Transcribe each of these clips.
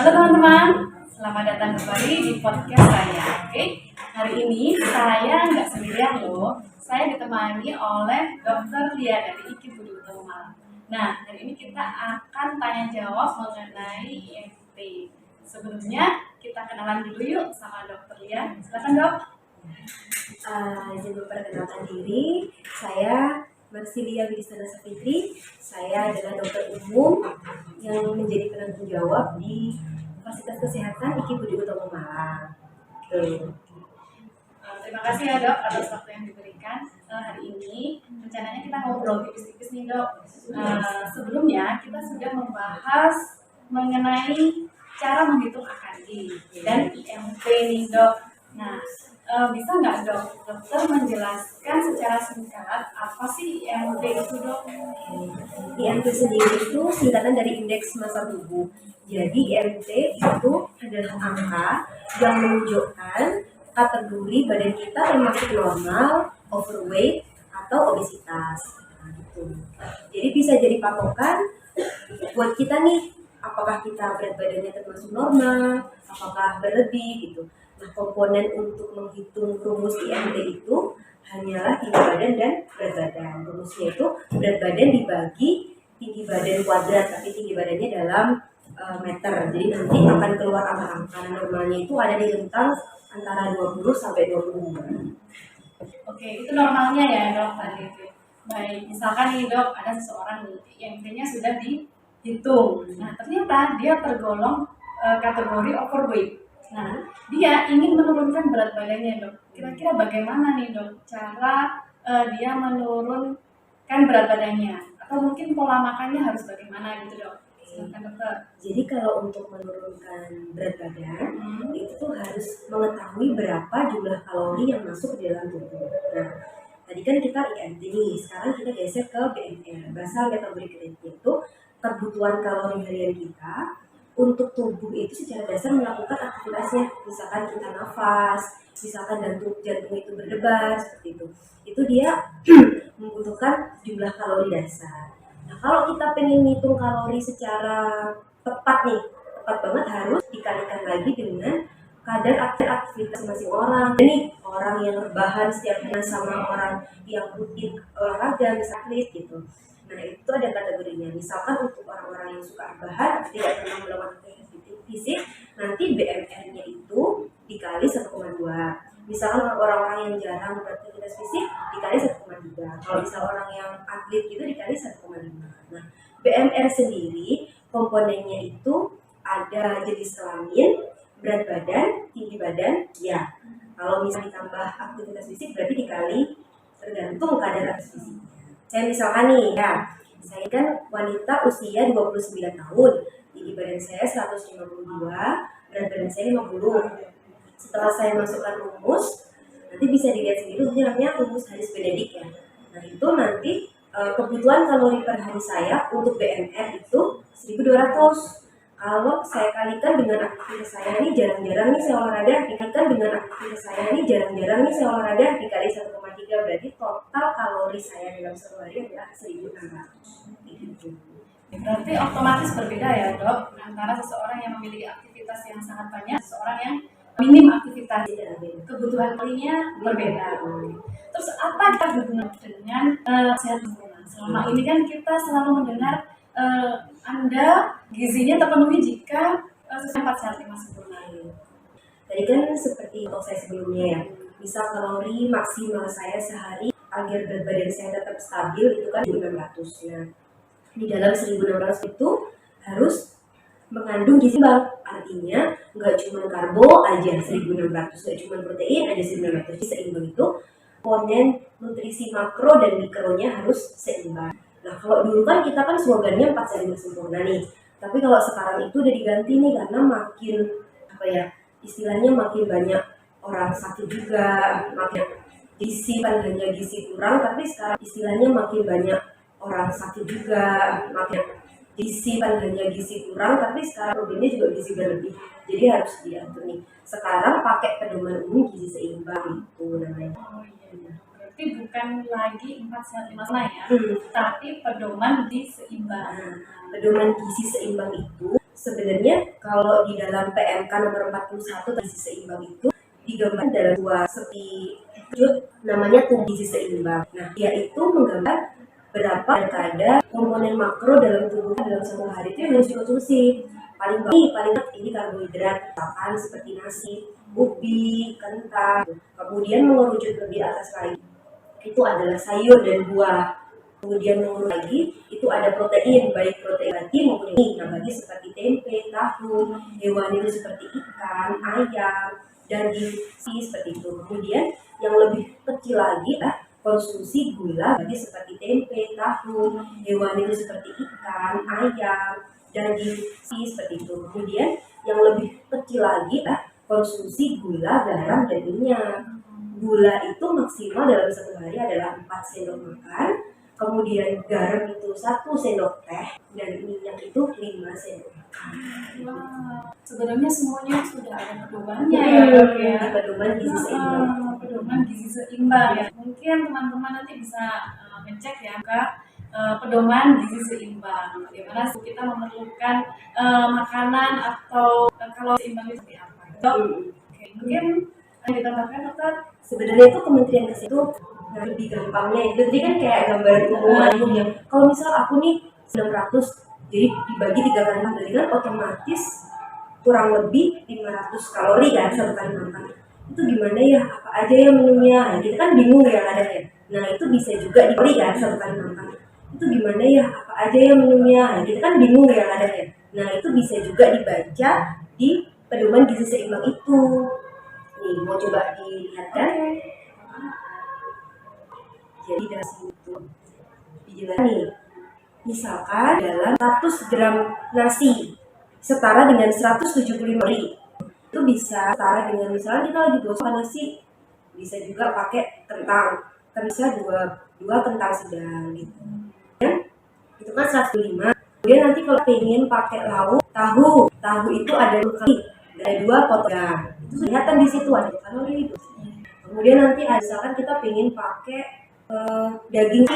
Halo teman-teman, selamat datang kembali di podcast saya. Oke, hari ini saya nggak sendirian loh. Saya ditemani oleh Dr. Lia dari IKI Budi Utama. Nah, hari ini kita akan tanya jawab mengenai IMT. Sebelumnya kita kenalan dulu yuk sama Dr. Lia. Silakan dok. Izin memperkenalkan diri, saya Marsilia Widisana Sapitri. Saya adalah dokter umum yang menjadi penanggung jawab di Fasilitas Kesehatan IKI Budi Utama Malang. Terima kasih ya dok atas waktu yang diberikan. Hari ini rencananya kita ngobrol tipis-tipis nih dok. Sebelumnya kita sudah membahas mengenai cara menghitung AKD dan IMT nih dok. Nah, bisa nggak dokter menjelaskan secara singkat apa sih IMT itu dok? IMT sendiri itu singkatan dari indeks massa tubuh. Jadi IMT itu adalah angka yang menunjukkan kategori badan kita termasuk normal, overweight, atau obesitas. Nah, gitu. Jadi bisa jadi patokan buat kita nih, apakah kita berat badannya termasuk normal, apakah berlebih gitu. Nah, komponen untuk menghitung rumus IMT itu hanyalah tinggi badan dan berat badan. Rumusnya itu berat badan dibagi tinggi badan kuadrat, tapi tinggi badannya dalam meter. Jadi nanti akan keluar angka-angka normalnya itu ada di rentang antara 20 sampai 25. Oke, itu normalnya ya dok tadi itu. Baik, misalkan nih dok ada seseorang IMT-nya sudah dihitung. Nah, ternyata dia tergolong kategori overweight. Nah, dia ingin menurunkan berat badannya dok. Kira-kira bagaimana nih dok cara dia menurunkan berat badannya? Atau mungkin pola makannya harus bagaimana gitu dok? Silakan dokter. Jadi kalau untuk menurunkan berat badan itu tuh harus mengetahui berapa jumlah kalori yang masuk ke dalam tubuh. Nah, tadi kan kita IMT nih, sekarang kita geser ke BMR, basal metabolic rate, itu kebutuhan kalori harian kita untuk tubuh itu secara dasar melakukan aktivitasnya. Misalkan kita nafas, misalkan jantung itu berdebar seperti itu dia membutuhkan jumlah kalori dasar. Nah, kalau kita pengen ngitung kalori secara tepat nih, tepat banget harus dikalikan lagi dengan kadar aktivitas masing orang. Jadi orang yang rebahan setiap hari sama orang yang rutin olahraga, misalnya atlet gitu. Nah, itu ada kategorinya. Misalkan untuk orang-orang yang suka rebahan, tidak pernah melakukan aktivitas fisik, nanti BMR-nya itu dikali 1,2. Misalkan orang-orang yang jarang beraktivitas fisik dikali 1,3. Kalau misal orang yang atlet itu dikali 1,5. Nah, BMR sendiri komponennya itu ada jenis kelamin, berat badan, tinggi badan, ya. Kalau misalnya ditambah aktivitas fisik berarti dikali tergantung kadar aktivitas fisiknya. Saya misalkan nih, ya, saya kan wanita usia 29 tahun, tinggi badan saya 152, berat badan saya 50. Setelah saya masukkan rumus, nanti bisa dilihat sendiri, ini namanya rumus Harris Benedict ya. Nah, itu nanti kebutuhan kalori per hari saya untuk BMR itu 1200. Kalau saya kalikan dengan aktivitas saya ini jarang-jarang nih saya olahraga, dikali 1,3, berarti total kalori saya dalam satu hari adalah 1600. Berarti otomatis berbeda ya dok antara seseorang yang memiliki aktivitas yang sangat banyak, seseorang yang minim aktivitas, kebutuhan kalorinya berbeda. Terus apa kita hubungan dengan sehat sempurna? Selama ini kan kita selalu mendengar Anda gizinya terpenuhi jika sesuai 4 sehat 5 sempurna. Tadi kan seperti saya sebelumnya ya, misal kalori maksimal saya sehari agar berat badan saya tetap stabil itu kan 1600. Nah, di dalam 1600 itu harus mengandung gizi seimbang, artinya nggak cuma karbo aja 1600, nggak cuma protein aja 1600. Seimbang itu komponen nutrisi makro dan mikronya harus seimbang. Nah, kalau dulu kan kita kan slogannya 4 sehat 5 sempurna nih, tapi kalau sekarang itu udah diganti nih karena makin istilahnya makin banyak orang sakit juga, makin gizi kan hanya gizi kurang, tapi sekarang istilahnya makin banyak orang sakit juga, makin gizi kan hanya gizi kurang, tapi sekarang problemnya juga gizi berlebih. Jadi harus diatur nih. Sekarang pakai pedoman umum gizi seimbang itu namanya. Oh iya. Berarti bukan lagi 4 sehat 5 sempurna ya, tapi pedoman gizi seimbang. Pedoman gizi seimbang itu Sebenarnya kalau di dalam PMK nomor 41 gizi seimbang itu digambar dalam dua seperti namanya tumbuh gizi seimbang. Nah, dia itu menggambar berapa kadar komponen makro dalam tubuh dalam satu hari itu yang harus dikonsumsi. Paling banyak ini karbohidrat, misalkan seperti nasi, ubi, kentang. Kemudian mengerucut lebih atas lagi itu adalah sayur dan buah. Kemudian menurut lagi itu ada protein, baik protein nabati maupun nabati seperti tempe, tahu, hewani itu seperti ikan, ayam, daging, seperti itu. Kemudian yang lebih kecil lagi konsumsi gula bagi seperti tempe, tahu, hewani itu seperti ikan, ayam, daging, seperti itu. Kemudian yang lebih kecil lagi konsumsi gula, garam, dan minyak. Gula itu maksimal dalam satu hari adalah 4 sendok makan, kemudian garam itu 1 sendok teh, dan minyak itu 5 sendok makan. Wah, sebenarnya semuanya sudah ada pedomannya ya dok ya. Pedoman gizi seimbang. Pedoman gizi seimbang ya. Mungkin teman-teman nanti bisa ngecek ya ke pedoman gizi seimbang. Bagaimana kita memerlukan makanan atau kalau seimbang itu seperti apa? Dok, oke, mungkin ditambahkan dokter. Sebenarnya itu Kementerian Kesehatan lebih gampangnya itu jadi kan kayak gambaran umum yang kalau misal aku nih 600 jadi dibagi 3 kali makan jadi kan otomatis kurang lebih 500 kalori kan satu kali makan. Itu gimana ya, apa aja ya menunya? Nah, kita kan bingung ya kadang ya. Nah, itu bisa juga dibeli kan satu kali makan. Itu gimana ya, apa aja ya menunya? Nah, kita kan bingung ya kadang ya. Nah, itu bisa juga dibaca di pedoman gizi seimbang itu. Nih, mau coba dilihat kan? Jadi dari situ dijelaskan nih, misalkan dalam 100 gram nasi setara dengan 175 kalori, itu bisa setara dengan misalnya kita lagi bosan nasi, bisa juga pakai kentang, bisa dua kentang sedang gitu. Dan itu kan 105. Kemudian nanti kalau pengen pakai lauk tahu itu ada 2 kali, ada 2 potong. Itu kelihatan di situ ada kalori itu. Kemudian nanti misalkan kita pengen pakai daging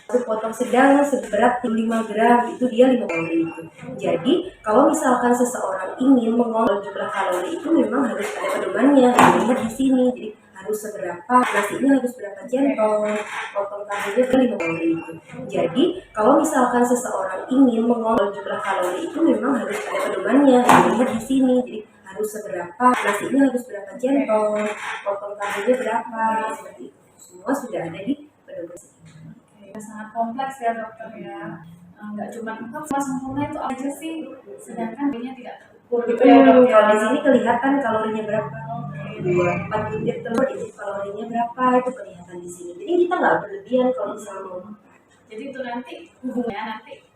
satu potong sedang seberat 5 gram itu dia 5 kalori itu. Jadi kalau misalkan seseorang ingin mengontrol jumlah kalori itu memang harus ada pedomannya, dilihat di sini. Jadi harus seberapa, nasinya harus berapa centong, potong tahunya 5 kalori itu. Jadi kalau misalkan seseorang ingin mengontrol jumlah kalori itu memang harus ada pedomannya, dilihat di sini. Jadi harus seberapa, nasinya harus berapa centong, potong tahunya berapa, seperti itu. Semua sudah ada di Sangat kompleks ya dokter ya. Nggak cuma sempurna itu aja sih, sedangkan dia tidak terukur gitu ya dok ya. Kalau di sini kelihatan kalorinya berapa. 4 butir telur itu kalorinya berapa itu kelihatan di sini. Jadi kita nggak berlebihan kalau misalnya mau makan. Jadi itu nanti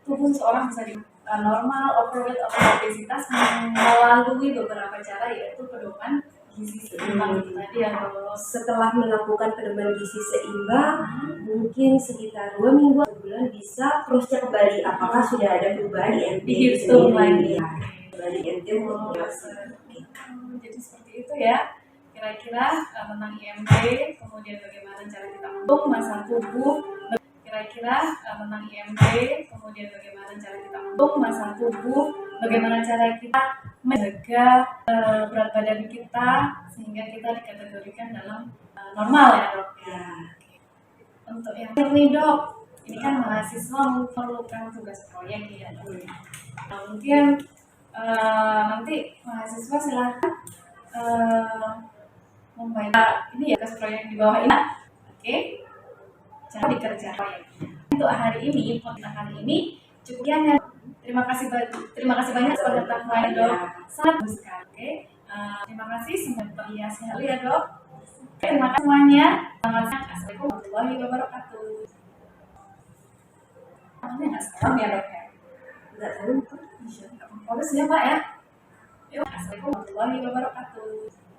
tubuh seorang bisa di normal, overweight atau obesitas melalui beberapa cara yaitu pedoman gizi seimbang itu tadi ya dok. Setelah melakukan pedoman gizi seimbang, mungkin sekitar 2 minggu atau bulan bisa cross check kembali apakah sudah ada perubahan di MT dihitung lagi. Dari MT Jadi seperti itu ya. Kira-kira tentang IMT, kemudian bagaimana cara kita menghitung massa tubuh. Kira-kira tentang IMT, kemudian bagaimana cara kita menghitung massa tubuh, bagaimana cara kita menjaga berat badan kita sehingga kita dikategorikan dalam normal ya dok ya. Untuk yang ini dok, ini kan mahasiswa memerlukan tugas proyek ya dok. Mungkin nanti mahasiswa silahkan membaca ini ya tugas proyek di bawah ini. Oke, cara dikerjakan proyek. Untuk hari ini cukupnya. Terima kasih banyak pada teman dok. Sangat bagus sekali. Oke. Terima kasih semoga berhias ya dok. Terima kasih semuanya. Assalamualaikum warahmatullahi wabarakatuh. Namanya nggak salam ya dok ya? Nggak tahu. Bagus ya pak ya. Assalamualaikum warahmatullahi wabarakatuh.